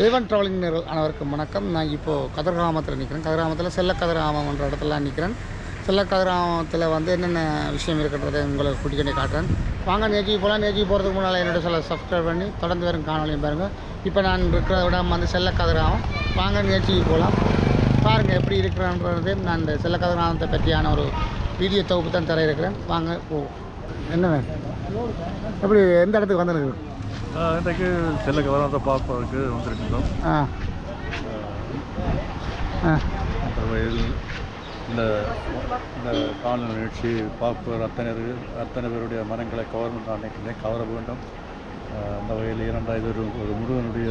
தேவன் ட்ராவலிங் அனைவருக்கும் வணக்கம். நான் இப்போது கதிர்காமத்தில் நிற்கிறேன். கதிர்காமத்தில் செல்லக்கதிர்காமம் என்ற இடத்துல நிற்கிறேன். செல்லக்கதிர்காமத்தில் வந்து என்னென்ன விஷயம் இருக்கிறத உங்களுக்கு கூட்டிக்கொண்டே காட்டுறேன். வாங்க நேஜிக்கு போகலாம். நேஜிக்கு போகிறதுக்கு முன்னால் என்னோட சில சப்ஸ்கிரைப் பண்ணி தொடர்ந்து வரும் காணொலியும் பாருங்கள். இப்போ நான் இருக்கிற இடம் வந்து செல்லக்கதிர்காமம். வாங்க நேஜிக்கு போகலாம். பாருங்கள் எப்படி இருக்கிறேன்றது. நான் இந்த செல்லக்கதிர்காமத்தை பற்றியான ஒரு வீடியோ தொகுப்பு தான் தர இருக்கிறேன். வாங்க என்ன வேணும், எப்படி எந்த இடத்துக்கு வந்துருக்கு? இன்றைக்கு செல்லக்கதிர்காமத்தை பார்ப்பதற்கு வந்திருக்கின்றோம். அந்த வயதில் இந்த இந்த காணொலி நிகழ்ச்சி பார்ப்பவர் அத்தனை பேருடைய மனங்களை கவர வேண்டும். அந்த வகையில் இரண்டாவது ஒரு முருகனுடைய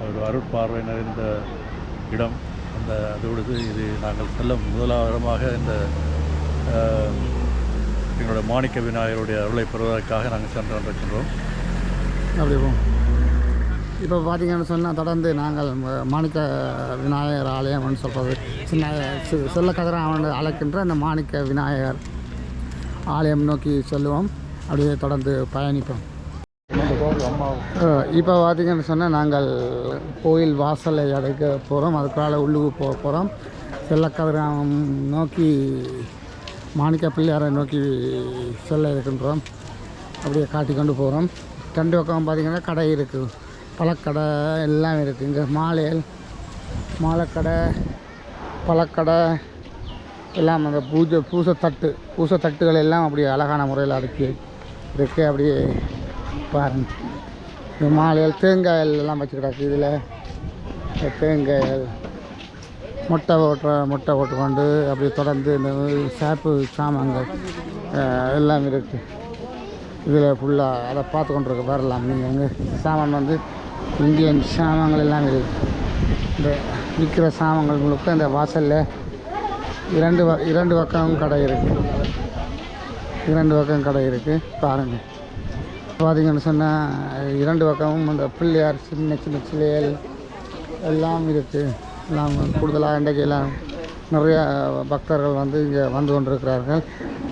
ஒரு அருட்பார்வை நிறைந்த இடம். அதோடு இது நாங்கள் செல்ல முதலாவதாக இந்த எங்களுடைய மாணிக்க விநாயகருடைய அருளை பெறுவதற்காக நாங்கள் சென்று கொண்டிருக்கின்றோம். அப்படி போகும். இப்போ பார்த்தீங்கன்னு சொன்னால் தொடர்ந்து நாங்கள் மாணிக்க விநாயகர் ஆலயம்னு சொல்கிறது செல்லக்கதிர்காமம் அழைக்கின்ற அந்த மாணிக்க விநாயகர் ஆலயம் நோக்கி செல்லுவோம். அப்படியே தொடர்ந்து பயணிப்போம். இப்போ பார்த்தீங்கன்னு சொன்னால் நாங்கள் கோயில் வாசலை அடைக்க போகிறோம். அதுக்காக உள்ளுக்கு போக போகிறோம். செல்லக்கதிர்காமம் நோக்கி மாணிக்க பிள்ளையாரை நோக்கி செல்ல இருக்கின்றோம். அப்படியே காட்டி கொண்டு போகிறோம். ரெண்டு பக்கம் பார்த்திங்கன்னா கடை இருக்குது, பழக்கடை எல்லாம் இருக்குது. இங்கே மாலைக்கடை பழக்கடை எல்லாம் அந்த பூசத்தட்டுகள் எல்லாம் அப்படியே அழகான முறையில் அடுக்கி இருக்குது. அப்படியே பாருங்கள், இந்த மாலைகள் தேங்காய்கள் எல்லாம் வச்சு கிடக்கு. இதில் தேங்காய்கள் முட்டை போட்டு கொண்டு அப்படியே தொடர்ந்து இந்த சாப்பு சாமான்கள் எல்லாம் இருக்குது. இதில் ஃபுல்லாக அதை பார்த்து கொண்டு வரலாம். நீங்கள் வந்து சாமான் வந்து இந்தியன் சாமான்கள் எல்லாம் இருக்குது. இந்த விற்கிற சாமான்கள் முழுக்க இந்த வாசலில் இரண்டு பக்கம் கடை இருக்குது. பாருங்கள், பார்த்தீங்கன்னு சொன்னால் இரண்டு பக்கமும் அந்த பிள்ளையார் சின்ன சிலைகள் எல்லாம் இருக்குது. எல்லாம் கூடுதலாக இன்றைக்கு எல்லாம் நிறைய பக்தர்கள் வந்து இங்கே வந்து கொண்டிருக்கிறார்கள்.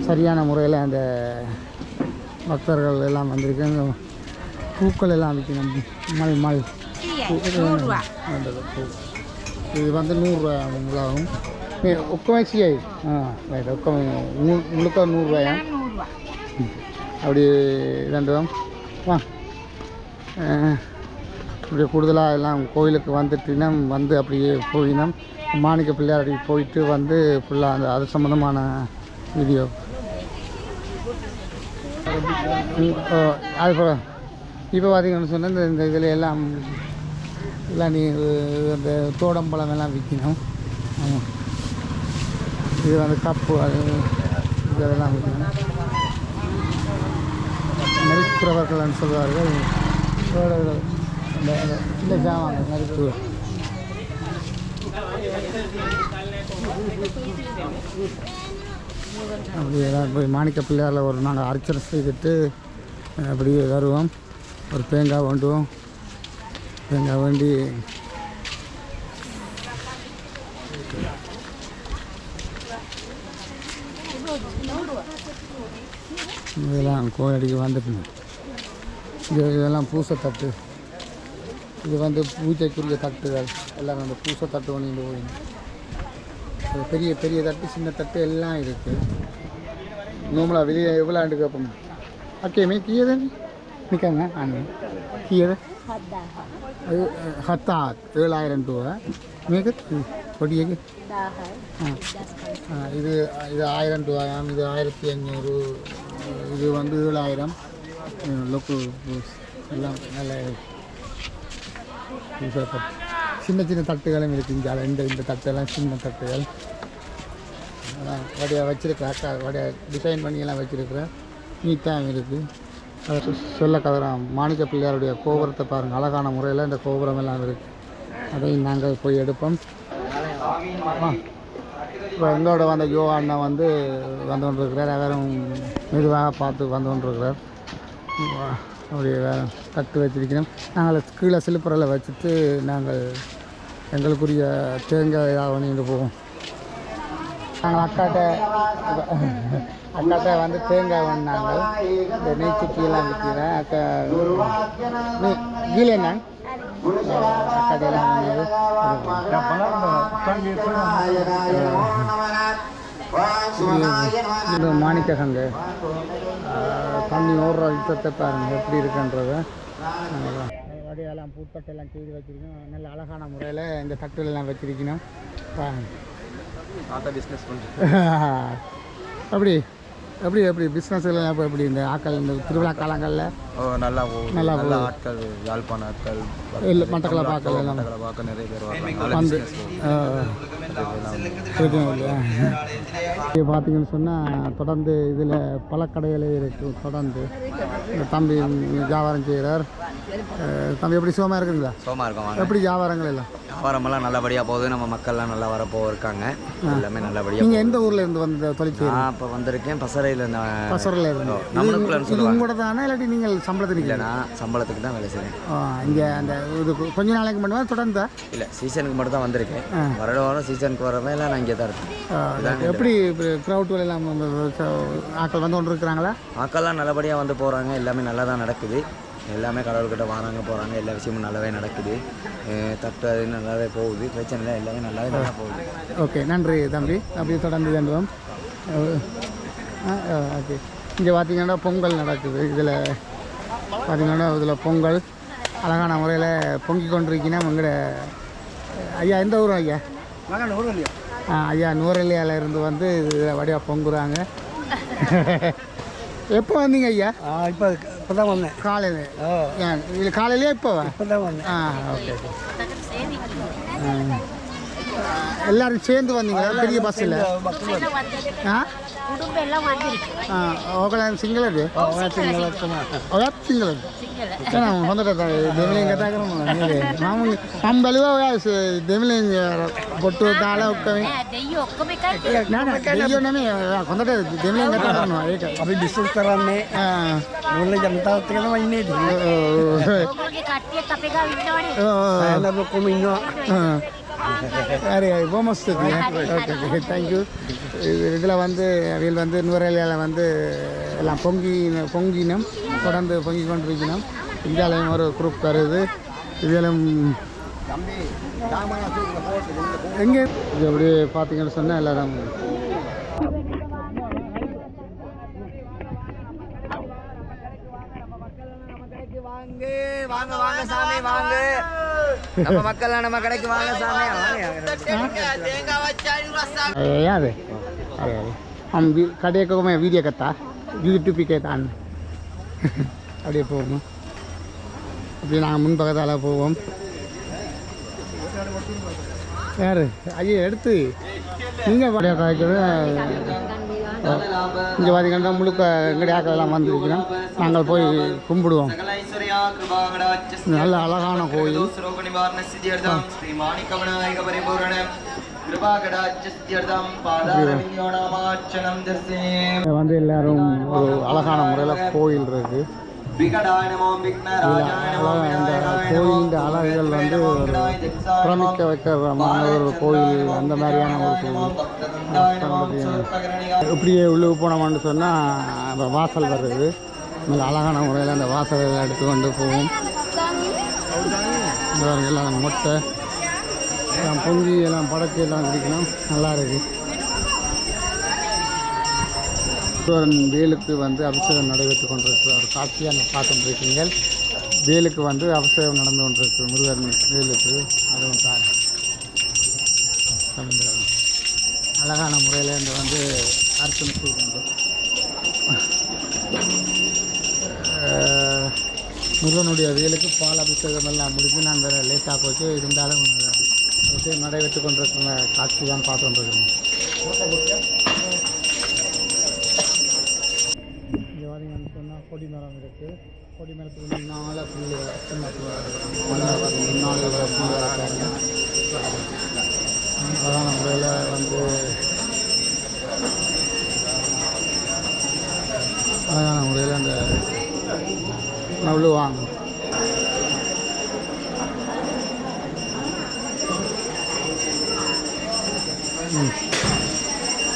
சரியான முறையில் அந்த பக்தர்கள் எல்லாம் வந்திருக்காங்க. பூக்கள் எல்லாம் விற்கணும். மல் இது வந்து 100 ரூபா உங்களாகும். ஒக்கமே சிஐ ரைட், ஒக்கமே முழுக்க 100 ரூபாயா? அப்படி 2 வா. இப்படி கூடுதலாக எல்லாம் கோயிலுக்கு வந்துட்டுனா வந்து அப்படியே போயினோம். மாணிக்க பிள்ளையார் அப்படி போயிட்டு வந்து ஃபுல்லாக அது சம்மந்தமான வீடியோ. அது இப்போ பார்த்தீங்கன்னு சொன்னால் இந்த இதில் எல்லாம் நீ இந்த தோடம்பழம் எல்லாம் விற்கணும். ஆமாம், இது வந்து கப்பு இதெல்லாம் விற்கணும். நெருப்புறவர்கள்னு சொல்வார்கள். இந்த ஜாமான் நெருப்பு அப்படியே போய் மாணிக்க பிள்ளையாரில் ஒரு நாங்கள் அர்ச்சனை செய்துட்டு அப்படியே வருவோம். ஒரு தேங்காய் வேண்டுவோம். தேங்காய் வேண்டி இதெல்லாம் கோயிலுக்கு வந்துட்டு இதெல்லாம் பூசத்தட்டு. இது வந்து பூஜைக்குரிய தட்டுகள் எல்லாம் அந்த பூசத்தட்டு பண்ணிட்டு போயிடும். பெரிய பெரிய தட்டு சின்ன தட்டு எல்லாம் இருக்குது. நோம்பலாக வெளியே எவ்வளோ ஆண்டு கேட்போம். ஓகேமே கீழே நிற்காங்க ஆண்டு கீழே அது 7000 ரூபா மேற்கு கொடியக்கு. இது 1000 ரூபாயாம். இது 1500. இது வந்து 7000. லொக்கு எல்லாம் நல்ல சின்ன சின்ன தட்டுகளும் இருக்குது. இங்கே இந்த தட்டெல்லாம் சின்ன தட்டுகள் வடியாக வச்சுருக்கிறேன். வடியாக டிசைன் பண்ணியெல்லாம் வச்சுருக்கிறேன். நீட்டாக இருக்குது. செல்லக்கதிர்காமம் மாணிக்க பிள்ளையாருடைய கோபுரத்தை பாருங்கள். அழகான முறையில் இந்த கோபுரம் எல்லாம் இருக்குது. அதையும் நாங்கள் போய் எடுப்போம். இப்போ எங்களோட வந்த யோகா அண்ணா வந்து கொண்டிருக்கிறார். அவரும் மெதுவாக பார்த்து வந்து கொண்டிருக்கிறார். அப்படியே தட்டு வச்சிருக்கிறோம். நாங்கள் கீழே சிலுப்புறையில் வச்சுட்டு நாங்கள் எங்களுக்குரிய தேங்காய் பண்ணிட்டு போவோம். நாங்கள் அக்காட்ட வந்து தேங்காய் வந்தாங்க. இந்த நெய் சுற்றியெல்லாம் விற்கிறேன். அக்கா கீழே என்ன கடையெல்லாம் வந்தது இது மாணிக்க சந்தை தண்ணி ஓடுற யுத்தத்தை பாருங்க எப்படி இருக்குன்றத வடியெல்லாம் பூத்தட்டெல்லாம் செய்து வச்சிருக்கோம். நல்ல அழகான முறையில் இந்த தட்டுலாம் வச்சிருக்கணும் பாருங்க. பிஸ்னஸ் பண்ணுறேன் அப்படி எப்படி எப்படி பிஸ்னஸ்லாம் இப்போ எப்படி இந்த ஆட்கள் இந்த திருவிழா காலங்களில் நல்லா நல்லா நல்ல ஆட்கள் யாழ்ப்பாண ஆட்கள் இல்லை மட்டக்களை பார்க்கல எல்லாம் பார்க்க நிறைய பேர் வர்றாங்க. வந்து எதுவும் இல்லையா இப்போ பார்த்தீங்கன்னு சொன்னால் தொடர்ந்து இதில் பல கடைகளே இருக்குது. தொடர்ந்து இந்த தம்பி வியாபாரம் செய்கிறார். தம்பி எப்படி சுகமாக இருக்குங்களா? சோமா இருக்கோம். எப்படி வியாபாரங்கள் எல்லாம்? வியாபாரமெல்லாம் நல்லபடியாக போகுது. நம்ம மக்கள்லாம் நல்லா வரப்போ இருக்காங்க. எல்லாமே நல்லபடியாக. நீங்கள் எந்த ஊரில் இருந்து வந்து தொழிற்சி? நான் இப்போ வந்திருக்கேன் பசறையில். பசறையில் இருந்து நம்மளுக்குள்ள உங்களோட தானே இல்லாட்டி நீங்கள் சம்பளத்துக்கு? இல்லை, நான் சம்பளத்துக்கு தான் வேலை செய்கிறேன். இங்கே அந்த இது கொஞ்ச நாளைக்கு மட்டுமா தொடர்ந்தா? இல்லை, சீசனுக்கு மட்டும் தான் வந்திருக்கேன். வருடம் சீசனுக்கு வரவே இல்லை, நான் இங்கே தான் இருக்கேன். எப்படி க்ரௌட் எல்லாம் ஆட்கள் வந்து கொண்டு இருக்கிறாங்களா? ஆக்கள்லாம் நல்லபடியாக வந்து போகிறாங்க. எல்லாமே நல்லா தான் நடக்குது. எல்லாமே கடவுள்கிட்ட வராங்க போகிறாங்க. எல்லா விஷயமும் நல்லாவே நடக்குது. தட்டு அது நல்லாவே போகுது. பிரச்சனை இல்லை, எல்லாமே நல்லாவே நல்லா போகுது. ஓகே, நன்றி தம்பி. அப்படியே தொடர்ந்து வேண்டும். ஓகே, இங்கே பார்த்தீங்கன்னா பொங்கல் நடக்குது. இதில் பார்த்தீங்கன்னா இதில் பொங்கல் அழகான முறையில் பொங்கி கொண்டிருக்கீங்கன்னா உங்களோட ஐயா எந்த ஊரும் ஐயா? ஐயா நூறலியாவில் இருந்து வந்து இதில் வடிவாக பொங்குறாங்க. எப்போ வந்தீங்க ஐயா? இப்போ தான் வந்தேன் காலையில். இல்லை காலையிலே இப்போவா? இப்போ தான் வந்தேன். Okay okay. எல்லாரும் சேர்ந்து வந்தீங்களா பெரிய பஸ்ஸில்? ಸಿಂಗಲ್ కొట్టు తాళ ఒక్కవి కొందట अभी डिस्कस कर रहे हैं बोलने जनता होती है ना वही नहीं अरे ரொம்ப மஸ்து. Okay okay, thank you. இதில் வந்து அவையில் வந்து நூறலியால் வந்து எல்லாம் பொங்கினோம். தொடர்ந்து பொங்கி கொண்டிருக்கணும். இந்தியாவிலையும் ஒரு குரூப் வருது. இதிலும் எங்கே இது அப்படி பார்த்தீங்கன்னு சொன்னால் எல்லாரும் வாங்க வாங்க சாமி வாங்க. நம்ம மக்கள் நம்ம கடைக்கு வாங்க சாமி याद है? अरे अरे हम कड़े को मैं वीडियो करता यूट्यूब पे कहता அப்படியே போவோம். அப்படியே நாங்கள் முன்பக்கத்தால் போவோம். யார் ஐயா எடுத்து நீங்கள் வடியாக காய்க்கிறது இங்கே பார்த்தீங்கன்னா முழுக்க எங்களுடைய ஆக்களெல்லாம் வந்துருக்கணும். நாங்கள் போய் கும்பிடுவோம். நல்ல அழகான கோயில். வந்து எல்லாரும் ஒரு அழகான முறையில் கோயில் இருக்கு. கோயிலின் அழகுகள் வந்து ஒரு பிரமிக்க வைக்கிறமான ஒரு கோயில். அந்த மாதிரியான ஒரு கோயில். இப்படியே உள்ளே போனோம்னு சொன்னால் வாசல் வருது. நல்ல அழகான முறையில் அந்த வாசலை எடுத்து கொண்டு போவோம். எல்லாம் மொட்டை எல்லாம் பொங்கி எல்லாம் படைச்சி எல்லாம் குடிக்கணும். நல்லா இருக்கு. வேலுக்கு வந்து அபிஷேகம் நடைபெற்று கொண்டிருக்கிற ஒரு காட்சியாக பார்த்துருக்கீங்க. வேலுக்கு வந்து அபிஷேகம் நடந்து கொண்டிருக்கு. முருகன் வேலுக்கு அதுவும் அழகான முறையில் இந்த வந்து அர்ச்சனை செய்து முருகனுடைய வேலுக்கு பால் அபிஷேகம் எல்லாம் முடிஞ்சு நான் அந்த லேட்டாக போச்சு. இருந்தாலும் நடைபெற்று கொண்டிருக்கிற காட்சி தான் பார்த்து கொண்டிருக்கணும். இங்கே பார்த்தீங்கன்னு சொன்னால் கொடி மரம் இருக்குது. கொடி மரத்துக்கு முன்னால் புள்ளிகள் முன்னால் அழகான முறையில் வந்து அழகான முறையில் அந்த நவ்ளுவாங்க.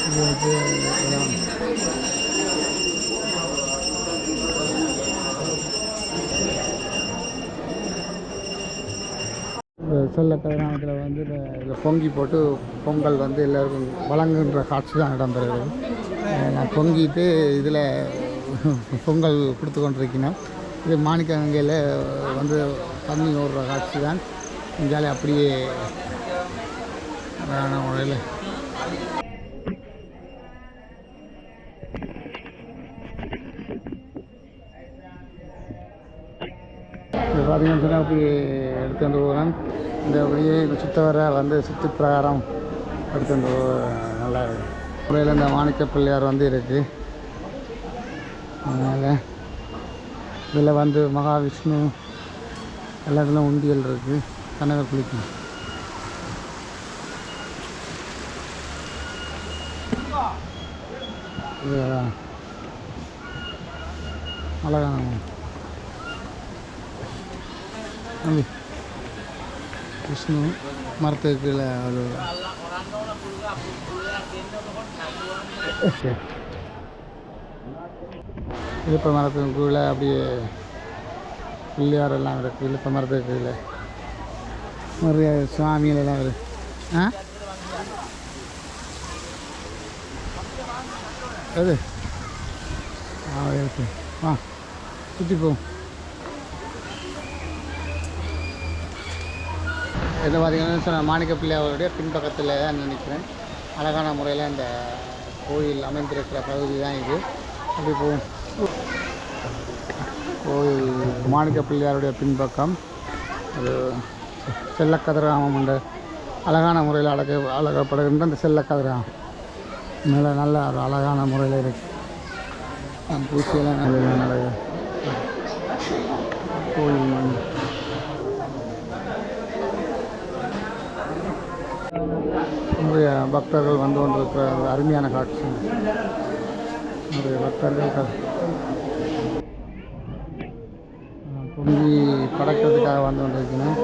இது வந்து செல்ல கதிராமத்தில் வந்து இதில் பொங்கி போட்டு பொங்கல் வந்து எல்லோருக்கும் வழங்குகின்ற காட்சி தான் இடம்பெறுகிறது. நான் பொங்கிட்டு இதில் பொங்கல் கொடுத்து கொண்டிருக்கிறேன். இது மாணிக்கங்கையில் வந்து தண்ணி ஓடுற காட்சி தான். இங்காலே அப்படியே முறையில் இது பார்த்தீங்கன்னு சொன்னால் அப்படி எடுத்து வந்து போகிறேன். இந்த அப்படியே இந்த சுத்தவரை வந்து சுற்றி பிரகாரம் எடுத்து வந்து நல்லா இருக்குது. முறையில் இந்த மாணிக்க பிள்ளையார் வந்து இருக்குது. அதனால் இதில் வந்து மகாவிஷ்ணு எல்லாத்துலேயும் உண்டியல் இருக்குது. கனகர் குளிக்கும் அழகான விஷ்ணு மரத்துக்கு கீழே ஒரு இழுப்ப மரத்துக்கு கீழே அப்படியே பிள்ளையார் எல்லாம் இருக்குது. இழுப்ப மரத்துக்கு கீழே நிறைய சுவாமிகள் எல்லாம் இருக்குது. அது இருக்கு. சுற்றி போகும். இது பார்த்திங்கன்னா மாணிக்க பிள்ளையாருடைய பின்பக்கத்தில் தான் நினைக்கிறேன். அழகான முறையில் இந்த கோயில் அமைந்திருக்கிற பகுதி தான் இது. அப்படி போகும். கோயில் மாணிக்க பிள்ளையாருடைய பின்பக்கம் ஒரு செல்லக்கதிராமம் என்ற அழகான முறையில் அழகப்படுகின்ற அந்த செல்லக்கதிராமம் நல்ல ஒரு அழகான முறையில் இருக்குது. பூச்சியெல்லாம் நல்ல கோயில் நிறைய பக்தர்கள் வந்து கொண்டிருக்கிற ஒரு அருமையான காட்சி. நிறைய பக்தர்கள் பொங்கி படைக்கிறதுக்காக வந்து கொண்டிருக்கணும்.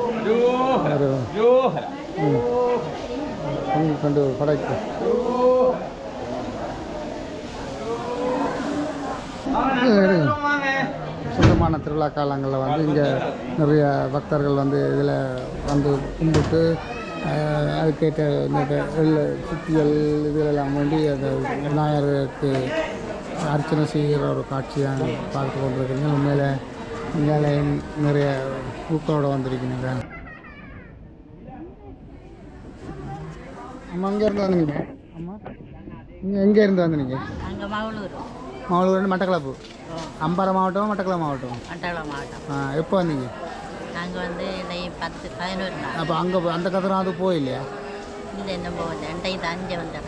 பொங்கி கொண்டு படைக்க சொந்தமான திருவிழா காலங்களில் வந்து இங்கே நிறைய பக்தர்கள் வந்து இதில் வந்து கும்பிட்டு அதுக்கேற்ற இந்த சுத்தியல் இதெல்லாம் வேண்டி அந்த விநாயகருக்கு அர்ச்சனை செய்கிற ஒரு காட்சியாக பார்த்து கொண்டிருக்கிறீங்க. உண்மையில் இங்கே நிறைய பூக்களோடு வந்திருக்கீங்க. அம்மா அங்கேருந்து வந்தீங்க? அம்மா நீங்கள் எங்கேருந்து வந்தீங்க? மாவளூர் மட்டக்களப்பு. அம்பாறை மாவட்டம் மட்டக்களப்பு மாவட்டம். எப்போ வந்தீங்க? நாங்கள் வந்து 10-11 நாள். அப்போ அங்கே அந்த கதிரம் அது போயில்லையா? இல்லை என்ன போகுது அன்றைக்கு அஞ்சு வந்தேன்.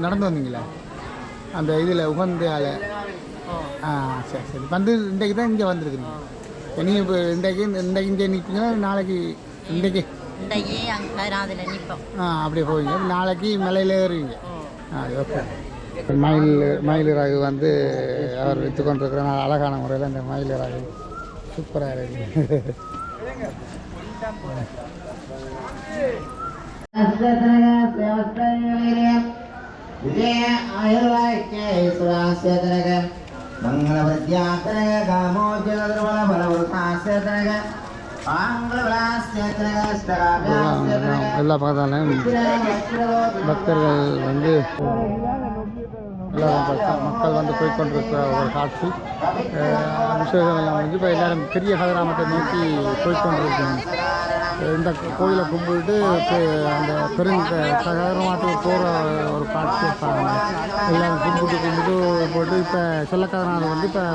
நடந்து வந்தீங்களா அந்த இதில் உகந்த ஆள்? சரி வந்து இன்றைக்கு தான் இங்கே வந்துருக்குறீங்க. நீங்கள் இப்போ இன்றைக்கு இங்கே நிற்பீங்கன்னா நாளைக்கு இன்றைக்கு அங்கே அதில் நிற்போம். அப்படியே போவீங்க. நாளைக்கு மலையில் ஏறுவீங்க. ஓகே. மயில் ராகு வந்து அவர் விற்று கொண்டிருக்கிற அழகான முறையில் இந்த மயில் ராகு சூப்பராக இருக்குது. எல்லா பக்கத்தாலும் பக்தர்கள் வந்து மக்கள் வந்து போய்கொண்டிருக்கிற ஒரு காட்சி. அபிஷேகம் எல்லாம் வந்து இப்போ எல்லோரும் பெரிய கதிராமத்தை நோக்கி போய்கொண்டிருக்கோம். இந்த கோயிலை கும்பிட்டு அந்த கதிராமத்துக்கு போகிற ஒரு காட்சி எல்லோரும் கும்பிட்டு போட்டு இப்போ செல்லக்கதிராமத்தை வந்து இப்போ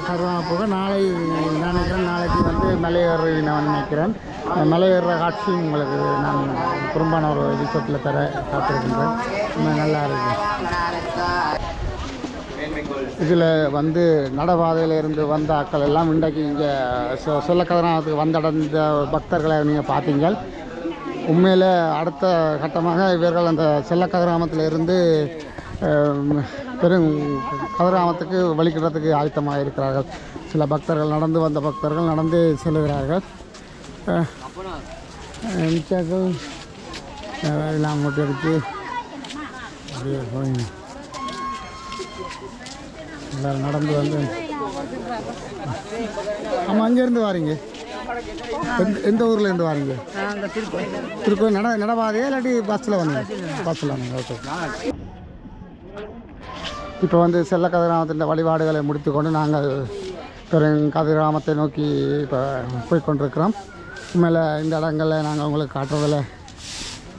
கதிராம போக நாளைக்கு வந்து மலையேறி நான் நினைக்கிறேன். மலையேற காட்சி உங்களுக்கு நான் குறும்பான ஒரு எபிசோட்டில் தர காத்திருக்கின்றேன். நல்லா இருக்குது. இதில் வந்து நடபாதையில் இருந்து வந்த ஆட்கள் எல்லாம் இன்றைக்கு இங்கே செல்லக்கதிராமத்துக்கு வந்தடைந்த பக்தர்களை நீங்கள் பார்த்தீங்க. உண்மையில் அடுத்த கட்டமாக இவர்கள் அந்த செல்லக்கதிராமத்தில் இருந்து கதிராமத்துக்கு வழிகிடத்துக்கு ஆயத்தமாக இருக்கிறார்கள். சில பக்தர்கள் நடந்து வந்த பக்தர்கள் நடந்து செல்கிறார்கள். மிச்சாக்கள் எல்லாம் மூட்டை எடுத்து அப்படியே போய் எல்லோரும் நடந்து வந்து. ஆமாம் அங்கேருந்து வாரீங்க? எந்த ஊர்லேருந்து வரீங்க? திருக்கோயில் நடபாதையா இல்லாட்டி பஸ்ஸில் வந்தீங்க? பஸ்ஸில் வந்தீங்க. ஓகே. இப்போ வந்து செல்ல கதிராமத்தின் வழிபாடுகளை முடித்துக்கொண்டு நாங்கள் கதிராமத்தை நோக்கி இப்போ போய்கொண்டிருக்கிறோம். உண்மையில் இந்த இடங்களில் நாங்கள் உங்களுக்கு காட்டுறதில்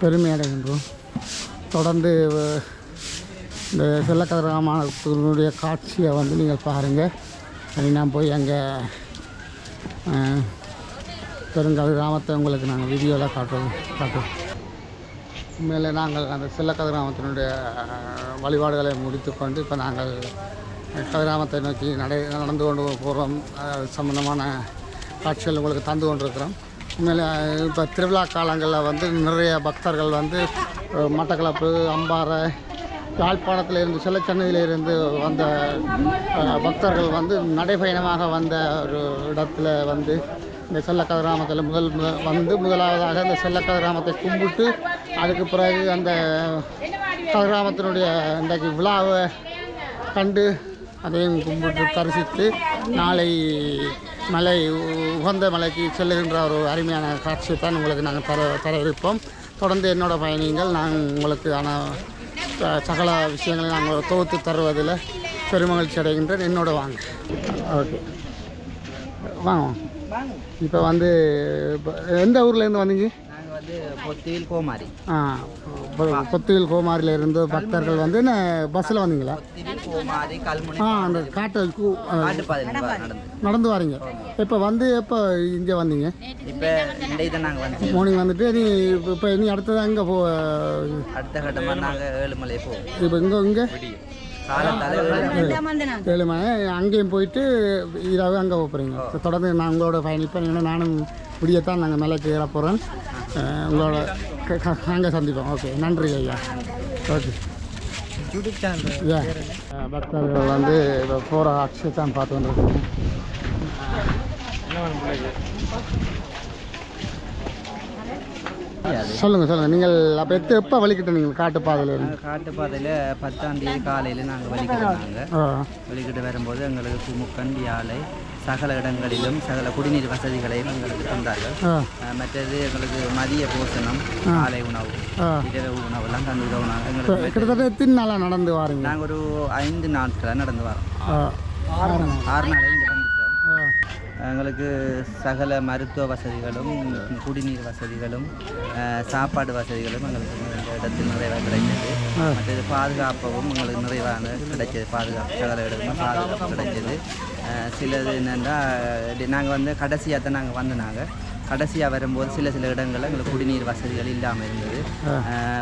பெருமை அடைகின்றோம். தொடர்ந்து இந்த செல்ல கதிராமத்தினுடைய காட்சியை வந்து நீங்கள் பாருங்கள். நான் போய் அங்கே பெருங்கதிராமத்தை உங்களுக்கு நாங்கள் வீடியோவில் காட்டுவோம். உண்மையில் நாங்கள் அந்த செல்ல கதிராமத்தினுடைய வழிபாடுகளை முடித்துக்கொண்டு இப்போ நாங்கள் கதிராமத்தை நோக்கி நடந்து கொண்டு போகிறோம். சம்பந்தமான காட்சிகள் உங்களுக்கு தந்து கொண்டிருக்கிறோம். உண்மையில் இப்போ திருவிழா காலங்களில் வந்து நிறைய பக்தர்கள் வந்து மட்டக்களப்பு, அம்பாறை, யாழ்ப்பாணத்தில் இருந்து செல்லச்சென்னையிலிருந்து வந்த பக்தர்கள் வந்து நடைபயணமாக வந்த ஒரு இடத்துல வந்து இந்த செல்ல கதிராமத்தில் முதலாவதாக இந்த செல்ல கதிராமத்தை கும்பிட்டு அதுக்கு பிறகு அந்த கதிராமத்தினுடைய இன்றைக்கு விழாவை கண்டு அதையும் கும்பிட்டு தரிசித்து நாளை மலை உகந்த மலைக்கு செல்லுகின்ற ஒரு அருமையான காட்சியை தான் உங்களுக்கு நாங்கள் தர இருப்போம். தொடர்ந்து என்னோடய பயணிகள் நான் உங்களுக்கு சகல விஷயங்களை நாங்கள் தொகுத்து தருவதில் பெருமகிழ்ச்சி அடைகின்றேன். என்னோட வாங்க. ஓகே, வாங்க. இப்போ வந்து எந்த ஊர்லேருந்து வந்தீங்க? நாங்கள் வந்து பொத்தியில் கோமாரி. பொத்தியில் கோமாரியிலேருந்து பக்தர்கள் வந்து பஸ்ஸில் வந்தீங்களா? கோமாரி கல்முனை அந்த காட்டுப்பாதையில் நடந்து வரீங்க. இப்போ வந்து எப்போ இங்கே வந்தீங்க? இப்போ இன்றைக்கு நாங்கள் வந்து மார்னிங் வந்துட்டு இப்போ இனி அடுத்தது அங்கே அடுத்த கட்டமாக நாங்கள் ஏழுமலை போவோம். இப்போ இங்கே 7 மணி அங்கேயும் போயிட்டு இரவு அங்கே போகிறீங்க. தொடர்ந்து நான் உங்களோட பயணிப்பேன். நானும் விடியத்தான் நாங்கள் மேலே ஏற போகிறேன். உங்களோட அங்கே சந்திப்போம். ஓகே, நன்றி ஐயா. ஓகே. யூடியூப் சேனல் பக்தர்கள் வந்து இப்போ போகிற அக்ஷய தான் பார்த்து வந்துருக்கோம். சொல்லுங்கள். நீங்கள் அப்போ எப்போ வலிக்கிட்ட நீங்கள் காட்டுப்பாதையில்? காட்டுப்பாதையில் 10ஆம் தேதி காலையில் நாங்கள் வலிக்கிட்டு வரும்போது எங்களுக்கு குமுக்கன், யாழை சகல இடங்களிலும் சகல குடிநீர் வசதிகளையும் எங்களுக்கு தந்தார்கள். மற்றது எங்களுக்கு மதிய போசனம், காலை உணவு, இரவு உணவுலாம் தந்துடுவோம். எங்களுக்கு கிட்டத்தட்ட எத்தனை நாளாக நடந்து வாருங்க? நாங்கள் ஒரு 5 நாட்களாக நடந்து வரோம். 6 நாளே இங்கே வந்துட்டோம். எங்களுக்கு சகல மருத்துவ வசதிகளும், குடிநீர் வசதிகளும், சாப்பாடு வசதிகளும் எங்களுக்கு இந்த இடத்தில் நிறைவாக கிடைச்சது. மற்றது பாதுகாப்பும் எங்களுக்கு நிறைவாக கிடைச்சது. பாதுகாப்பு சகல இடமும் பாதுகாப்பு கிடைச்சது. சிலது என்னென்னா நாங்கள் வந்து கடைசியாக தான் நாங்கள் வந்தோம். கடைசியாக வரும்போது சில இடங்களில் எங்களுக்கு குடிநீர் வசதிகள் இல்லாமல் இருந்தது.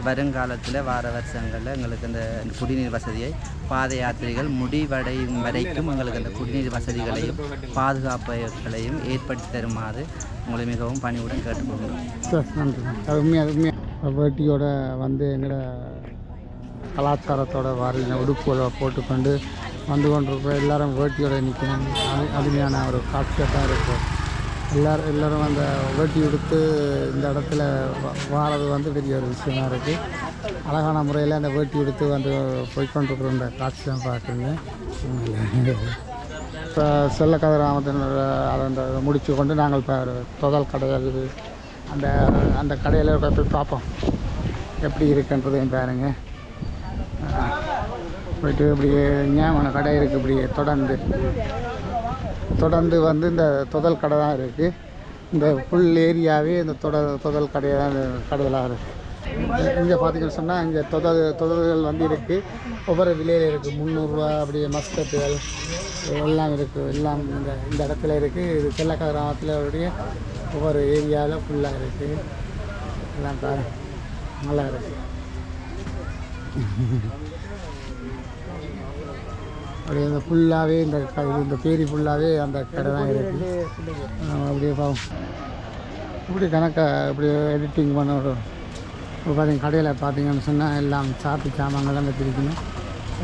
வருங்காலத்தில் வார வருஷங்களில் எங்களுக்கு அந்த குடிநீர் வசதியை பாத யாத்திரைகள் முடிவடையும் வரைக்கும் எங்களுக்கு அந்த குடிநீர் வசதிகளையும் பாதுகாப்புகளையும் ஏற்படுத்தி தருமாறு உங்களை மிகவும் பணிவுடன் கேட்டுக்கொள்கிறோம். நன்றி. உண்மையாக வேட்டியோட வந்து எங்களோட கலாச்சாரத்தோட வாரின உடுப்புகளை போட்டுக்கொண்டு வந்து கொண்டிருக்கிற எல்லோரும் வேட்டியோட நிற்கணும். அருமையான ஒரு காட்சியாக தான் இருக்கும். எல்லோரும் அந்த வேட்டி எடுத்து இந்த இடத்துல வாரது வந்து பெரிய ஒரு விஷயமா இருக்குது. அழகான முறையில் அந்த வேட்டி எடுத்து வந்து போய்கொண்டிருக்கிற இந்த காட்சி தான் பார்க்குறீங்க. இப்போ செல்ல கதிராமத்தின் அதை முடித்து கொண்டு நாங்கள் இப்போ தொதல் கடை இருக்குது. அந்த கடையில் போய் பார்ப்போம் எப்படி இருக்குன்றதையும் பாருங்க. போயிட்டு இப்படி ஞாபகம் கடை இருக்குது. இப்படி தொடர்ந்து வந்து இந்த தொதல் கடை தான் இருக்குது. இந்த ஃபுல் ஏரியாவே இந்த தொதல் கடையை தான் கடையெல்லாம் இருக்குது. இங்கே பார்த்தீங்கன்னு சொன்னால் இங்கே தொதல்கள் வந்து இருக்குது. ஒவ்வொரு விலையில் இருக்குது. 300 ரூபா அப்படியே மஸ்கட்டுகள் எல்லாம் இருக்குது. எல்லாம் இந்த இடத்துல இருக்குது. இது செல்ல கதிராமத்தில் ஒவ்வொரு ஏரியாவில் ஃபுல்லாக இருக்குது. எல்லாம் நல்லா இருக்குது. அப்படியே இந்த ஃபுல்லாகவே இந்த பேரி ஃபுல்லாகவே அந்த கடை தான் இருக்குது. அப்படியே பாவம் இப்படி இப்படி எடிட்டிங் பண்ண விடும். இப்போ பார்த்தீங்க கடையில் பார்த்தீங்கன்னு சொன்னால் எல்லாம் சாப்பிட்டு சாமான்கள்லாம் வச்சுருக்கணும்.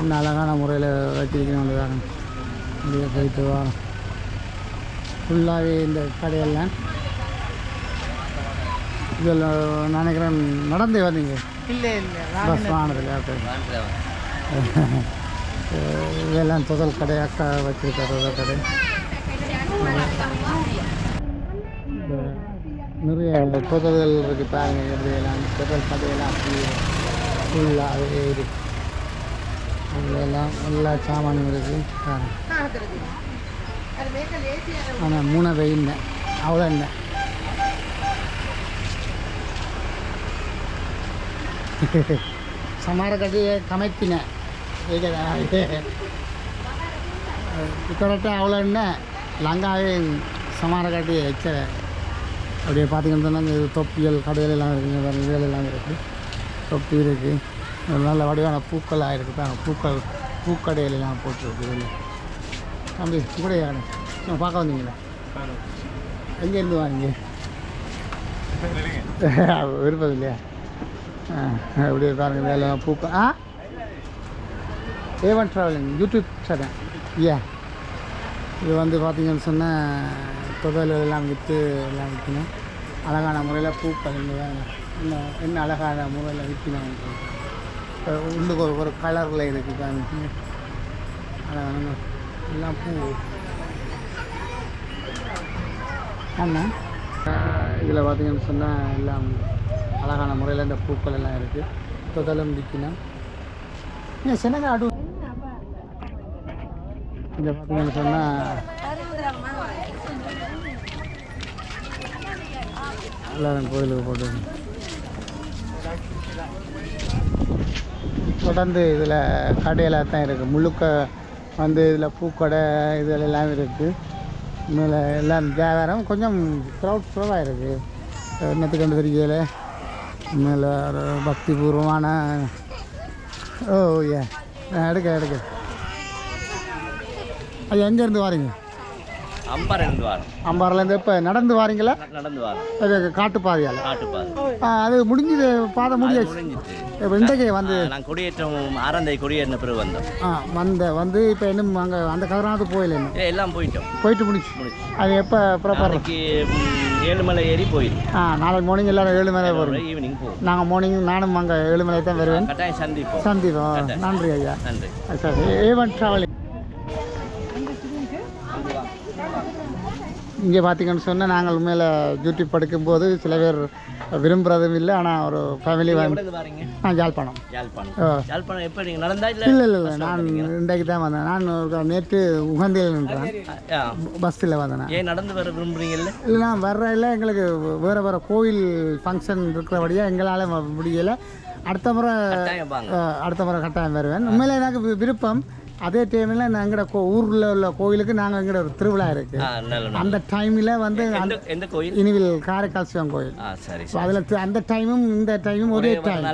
என்ன அழகான முறையில் வச்சுருக்கணும். காரணம் அப்படியே போயிட்டு வரோம். ஃபுல்லாகவே இந்த கடையெல்லாம் இதில் நினைக்கிறேன் நடந்தே வந்தீங்க? இல்லை பஸ் வாங்கினதில்ல. இதெல்லாம் தொதல் கடை அக்கா வச்சுருக்க தொதல் கடை. நிறைய தொதல்கள் இருக்குது பாருங்கள். எப்படியெல்லாம் தொதல் கதையெல்லாம் அப்படியே ஃபுல்லாகவே இருக்குது. அதுலெல்லாம் எல்லா சாமானும் இருக்குது. ஆனால் 3 வெயில் அவ்வளோ என்ன සමහර කටේ කැමැති නැහැ. ඒක විතරට අවුලක් නැහැ. ලංකාවේ සමහර කටේ එච්චර அப்படியே பார்த்தீங்கன்னா சொன்னாங்க தொப்பியல் கடையில எல்லாம் இருக்குங்க. வேறு எல்லாம் இருக்குது. தொப்பி இருக்குது. நல்ல வடிவான பூக்களாக இருக்குது. பாருங்க பூக்கடையிலெல்லாம் போட்டுருக்கு. இதில் தம்பி கூட பார்க்க வந்தீங்களா? எங்கேருந்து வாங்க? விருப்பம் இல்லையா? அப்படியே பாருங்க வேலை பூக்க A1 ட்ராவலிங் யூடியூப் சேனல். இது வந்து பார்த்தீங்கன்னு சொன்னால் தொகையில் எல்லாம் விற்று எல்லாம் விற்கணும். அழகான முறையில் பூக்கள் என்ன அழகான முறையில் விற்கணும். உள்ளுக்கு ஒரு கலரில் இருக்குது. அழகான எல்லாம் பூ ஆமாம். இதில் பார்த்தீங்கன்னு சொன்னால் எல்லாம் அழகான முறையில் இந்த பூக்கள் எல்லாம் இருக்குது. தொதலும் விற்கணும். செனங்க ஆடு இங்கே பார்த்தீங்கன்னு சொன்னால் எல்லாரும் கோயிலுக்கு போட்டு தொடர்ந்து இதில் கடையெல்லாம் தான் இருக்குது. முழுக்க வந்து இதில் பூக்கடை இதில் எல்லாம் இருக்குது. மேலே எல்லாம் வியாபாரம் கொஞ்சம் க்ரௌடாக இருக்குது. என்னத்துக்கு கண்டு தெரியல. மேலே ஒரு பக்தி பூர்வமான எடுக்க அது எங்கேருந்து வாரீங்க? அம்பாரிலேருந்து வரோம். அம்பாரிலேருந்து இப்போ நடந்து வாரீங்களா? நடந்து வரோம். அது காட்டுப்பாதையால்? காட்டுப்பாதை. அது முடிஞ்சது. பாதை முடிஞ்சிச்சு. இப்போ இன்றைக்கு வந்து நான் கொடியேற்றம் 6ஆம் தேதி கொடியேறின பிறகு வந்தோம். வந்து இப்போ இன்னும் அங்கே அந்த கதிரானது போயில எல்லாம் போயிட்டு முடிச்சு. அது எப்போ ப்ராப்பர்? 7 மலை ஏறி போயிடும். நாளைக்கு மார்னிங் எல்லோரும் 7 மலை வரும். ஈவினிங் போகும். நாங்கள் மார்னிங் நானும் அங்கே 7 மலை தான் வருவேன். கட்டாயம் சந்திப்போம். நன்றி ஐயா. நன்றி. சரி. A1 ட்ராவலிங் இங்கே பார்த்தீங்கன்னு சொன்னால் நாங்கள் உண்மையில் யூடியூப் படிக்கும்போது சில பேர் விரும்புகிறதும் இல்லை. ஆனால் ஒரு ஃபேமிலி யாழ்ப்பாணம். யாழ்ப்பாணம் எப்போ நீங்கள் நடந்தா? இல்லை நான் இன்றைக்கு தான் வந்தேன். நான் நேற்று உகந்தியில் நின்றேன். பஸ்ஸில் வந்தேன். ஏன் நடந்து வர விரும்புகிறீங்கல்ல? இல்லை நான் வர்றதில்ல. எங்களுக்கு வேறு கோயில் ஃபங்க்ஷன் இருக்கிறபடியாக எங்களால் முடியலை. அடுத்த முறை கட்டாயம் வருவேன். உண்மையில் எனக்கு விருப்பம். அதே டைமில் எங்களோட ஊரில் உள்ள கோயிலுக்கு நாங்கள் எங்களோட ஒரு திருவிழா இருக்குது. அந்த டைமில் வந்து எந்த கோயில்? இனிவில் காரைக்கால் சிவன் கோயில். அதில் அந்த டைமும் இந்த டைமும் ஒரே டைம்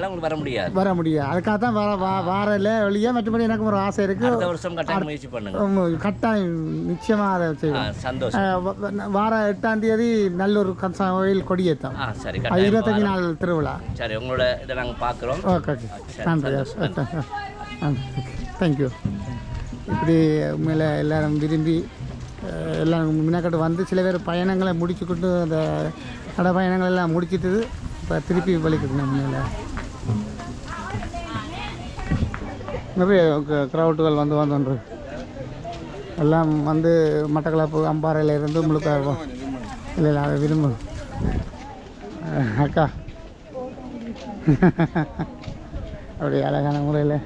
வர முடியாது. அதுக்காக தான் வாரல வழியாக. மற்றபடி எனக்கு ஒரு ஆசை இருக்குது. கட்டாயம் நிச்சயமாக அதை செய்வோம். வார 8ஆம் தேதி நல்லூர் கம்சா கோயில் கொடியேற்றம். 25 நாள் திருவிழா. சரி, உங்களோட இதை நாங்கள் பார்க்குறோம். ஓகே. நன்றி. தேங்க்யூ. இப்படி உண்மையில் எல்லோரும் விரும்பி எல்லாம் முன்னக்கட்டு வந்து சில பேர் பயணங்களை முடிச்சுக்கிட்டு அந்த கடை பயணங்கள் எல்லாம் முடிச்சுட்டு இப்போ திருப்பி வலிக்கணும். உண்மையில் நிறைய க்ரௌட்டுகள் வந்துன்றது எல்லாம் வந்து மட்டக்களப்பு அம்பாறையிலேருந்து முழுக்க இல்லை அதை விரும்பும். அக்கா அப்படி அழகான முறையில்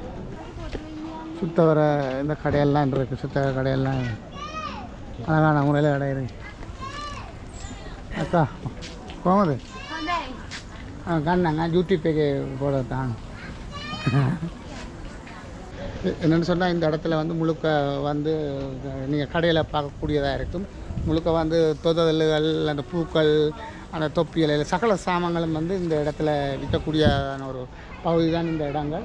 சுத்த வர இந்த கடையெல்லாம் இருக்குது. சுத்த கடையெல்லாம் அழகான முறையில் கடை இருக்கு. அக்கா போகுது கண்ணாங்க யூடியூப்பே போடத்தான். என்னென்னு சொன்னால் இந்த இடத்துல வந்து முழுக்க வந்து நீங்கள் கடையில் பார்க்கக்கூடியதாக இருக்கும். முழுக்க வந்து தொதல்கள், அந்த பூக்கள், அந்த தொப்பியல், சகல சாமான்களும் வந்து இந்த இடத்துல விற்கக்கூடியதான ஒரு பகுதி தான் இந்த இடங்கள்.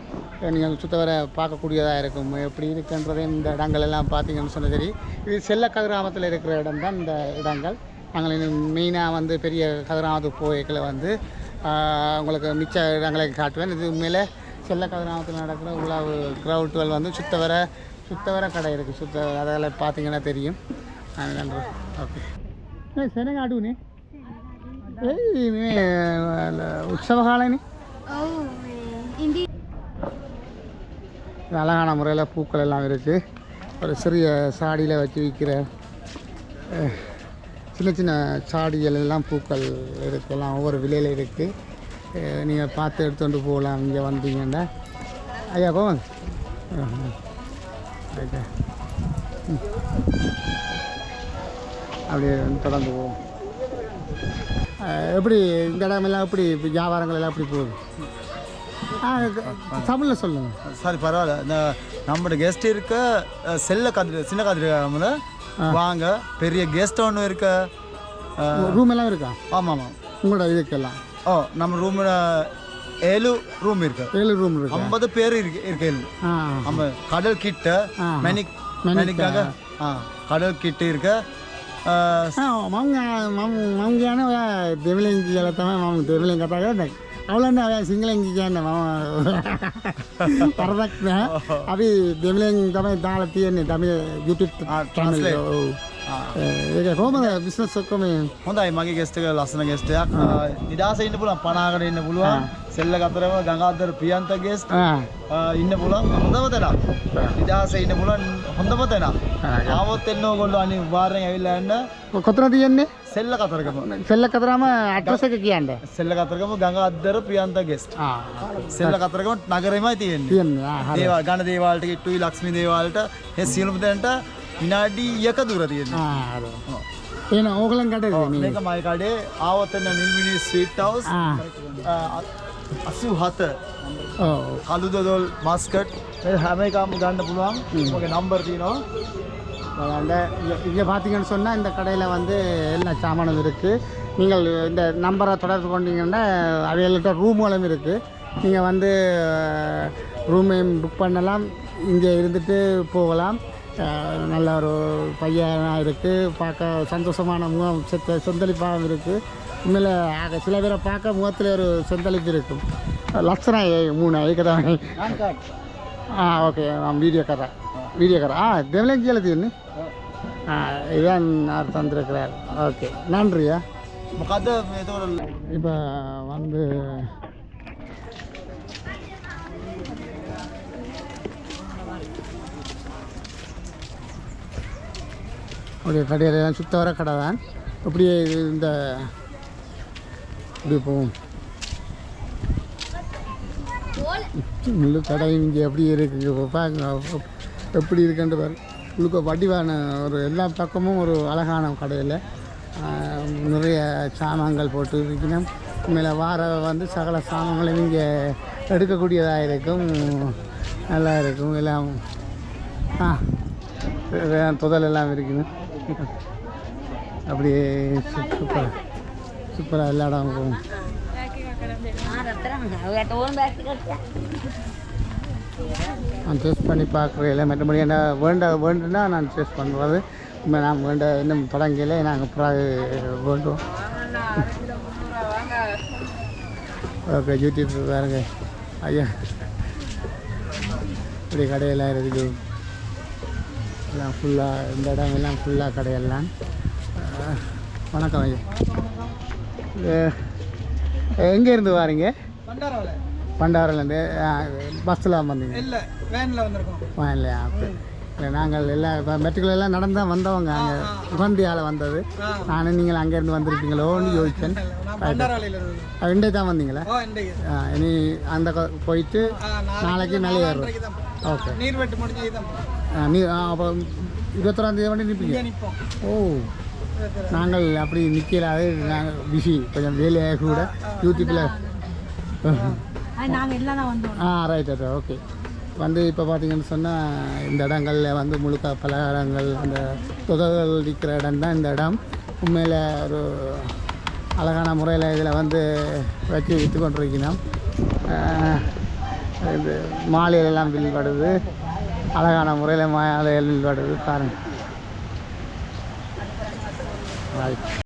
நீங்கள் சுத்த வர பார்க்கக்கூடியதாக இருக்கும். எப்படி இருக்குன்றதே இந்த இடங்கள் எல்லாம் பார்த்தீங்கன்னு சொன்ன சரி. இது செல்ல கதிராமத்தில் இருக்கிற இடம் தான் இந்த இடங்கள். நாங்கள் மெயினாக வந்து பெரிய கதிராமத்துக்கு போய்களை வந்து உங்களுக்கு மிச்ச இடங்களை காட்டுவேன். இது உண்மையிலே செல்ல கதிராமத்தில் நடக்கிற உள்ள க்ரௌட்டுகள் வந்து சுத்த வர கடை இருக்குது. அதில் பார்த்தீங்கன்னா தெரியும். நன்றி. ஓகே. செனங்க ஆடுனே உற்சவ காலனி அழகான முறையில் பூக்கள் எல்லாம் இருக்குது. ஒரு சிறிய சாடியில் வச்சு விற்கிற சின்ன சின்ன சாடிகள் எல்லாம் பூக்கள் இருக்குது, எல்லாம் ஒவ்வொரு விலையில் இருக்குது. நீங்கள் பார்த்து எடுத்துகிட்டு போகலாம் இங்கே வந்தீங்கன்னா. ஐயா போவாங்க. ரைட்டு. அப்படியே தொடர்ந்து போவோம். எப்படி இந்த இடமெல்லாம் எப்படி வியாபாரங்கள் எல்லாம் எப்படி போகுது? தமிழில் சொல்லுங்கள். சரி பரவாயில்ல. இந்த நம்மளோட கெஸ்ட் இருக்க செல்ல கதிர சின்ன கதிர வாங்க. பெரிய கெஸ்ட் ஒன்று இருக்க ரூம் எல்லாம் இருக்கா? ஆமாம் ஆமாம். உங்களோட இதுக்கெல்லாம் நம்ம ரூமில் 7 ரூம் இருக்கு. 7 ரூம் இருக்கு. 50 பேர் இருக்கு. நம்ம கடல் கிட்ட மெனிக்காக கடல் கிட்ட இருக்க මංගයන දෙවලින් කියල තම ම දෙවලින් කතා කරන්න අවුලන්න ඔය සිංහලෙන් කියන්න ම පරදක් නෑ. අපි දෙවලින් තමයි දාලා තියෙන්නේ තම YouTube channel ඒක කොහොමද බිස්නස් ඔක්කොම? හොඳයි. මගේ ගෙස්ට් එක ලස්සන ගෙස්ට් එකක්. නිදාසේ ඉන්න පුළුවන්, පනාගෙන ඉන්න පුළුවන්. සෙල්ල කතරම ගංගාදර ප්‍රියන්ත ගෙස්ට් ඉන්න පුළුවන්. හොඳම තැනක්. නිදාසේ ඉන්න පුළුවන් හොඳම තැනක්. ආවොත් එන්න ඕගොල්ලෝ අනිවාර්යෙන් ඇවිල්ලා යන්න. කොතන තියෙන්නේ? සෙල්ල කතරගම. සෙල්ල කතරම ඇඩ්‍රස් එක කියන්න. සෙල්ල කතරගම ගංගාදර ප්‍රියන්ත ගෙස්ට්. සෙල්ල කතරගම නගරෙමයි තියෙන්නේ. දේවාල ගණ දේවාලට කිට්ටුයි ලක්ෂ්මී දේවාලට ඒ සියලුම තැනට විනාඩි 1ක දුර තියෙනවා. එහෙනම් ඕගලන් කඩේ මේක මයි කඩේ. ආවොත් එන්න නිල්මිනි ස්වීට් හවුස් 87. කළු දොල් මස්කට් හැම එකම ගන්න පුළුවන්. මගේ නම්බර් තියෙනවා. இங்கே பார்த்தீங்கன்னு சொன்னால் இந்த கடையில் வந்து எல்லா சாமானும் இருக்குது. நீங்கள் இந்த நம்பரை தொடர்பு கொண்டீங்கன்னா அவைகள்கிட்ட ரூம்களும் இருக்குது. நீங்கள் வந்து ரூமையும் புக் பண்ணலாம், இங்கே இருந்துட்டு போகலாம். நல்ல ஒரு பையனாக இருக்குது, பார்க்க சந்தோஷமான முகம் சொந்தளிப்பாகவும் இருக்குது. உண்மையில் சில பேரை பார்க்க முகத்தில் ஒரு சொந்தளிப்பு இருக்கும். லட்சணம் 3 ஐக்கதான். ஓகே வீடியோ கரை தேவலையும் கீழே தீர்னு இதான் நான் தந்திருக்கிறார். ஓகே நன்றியா. இப்போ வந்து அப்படியே கடையில் சுத்த வர கடை தான். அப்படியே இந்த இப்படி போவோம். முழு கடை இங்கே எப்படி இருக்குது பாருங்க, எப்படி இருக்குன்ட்டு பாரு. முழுக்க வடிவான ஒரு எல்லா பக்கமும் ஒரு அழகான கடையில் நிறைய சாமான்கள் போட்டு இருக்கணும். மேலே வார வந்து சகல சாமான்களையும் இங்கே எடுக்கக்கூடியதாக இருக்கும், நல்லா இருக்கும். எல்லாம் துதல் எல்லாம் இருக்குது. அப்படியே சூப்பராக எல்லா இடம் போகும். நான் டேஸ்ட் பண்ணி பார்க்குறேன். மற்றபடி என்ன வேண்டுன்னா நான் டேஸ்ட் பண்ணுறது. நான் இன்னும் தொடங்கல, நாங்கள் அப்புறம் வேண்டுவோம். ஓகே யூடியூப் பாருங்க ஐயா, இப்படி கடையெல்லாம் இருக்குது. எல்லாம் ஃபுல்லாக இந்த இடம் எல்லாம் ஃபுல்லாக கடையெல்லாம். வணக்கம் ஐயா. எங்கேருந்து வாரீங்க? பண்டாரிலேருந்து. பஸ்ஸில் வந்தீங்க? இல்லை, வேனில் வந்திருக்கோம். வேன்லையா? இல்லை நாங்கள் எல்லாம் இப்போ மெட்ரிகுலர் எல்லாம் நடந்து தான் வந்தவங்க. அங்கே உகந்தியால் வந்தது. நானும் நீங்கள் அங்கேருந்து வந்திருப்பீங்களோன்னு யோசிச்சேன். இன்றைக்கு தான் வந்தீங்களா? இனி அந்த போயிட்டு நாளைக்கு மேலே ஏறும். ஓகே. நீர்வெட்டு முடிஞ்சு அப்போ 21ஆம் தேதி நிற்பீங்க? ஓ, நாங்கள் அப்படி நிற்கலாது. நாங்கள் பிஸி கொஞ்சம் வேலையாக கூட யூடியூப்பில். Right right. ஓகே. வந்து இப்போ பார்த்தீங்கன்னு சொன்னால் இந்த இடங்களில் வந்து முழுக்க பலகாரங்கள் அந்த தொகைகள் விற்கிற இடம் தான் இந்த இடம். உண்மையில் ஒரு அழகான முறையில் இதில் வந்து வச்சு விற்று கொண்டிருக்கணும். இது மாலையிலெல்லாம் வில்படுது, அழகான முறையில் மாலையில் வில்படுது பாருங்கள்.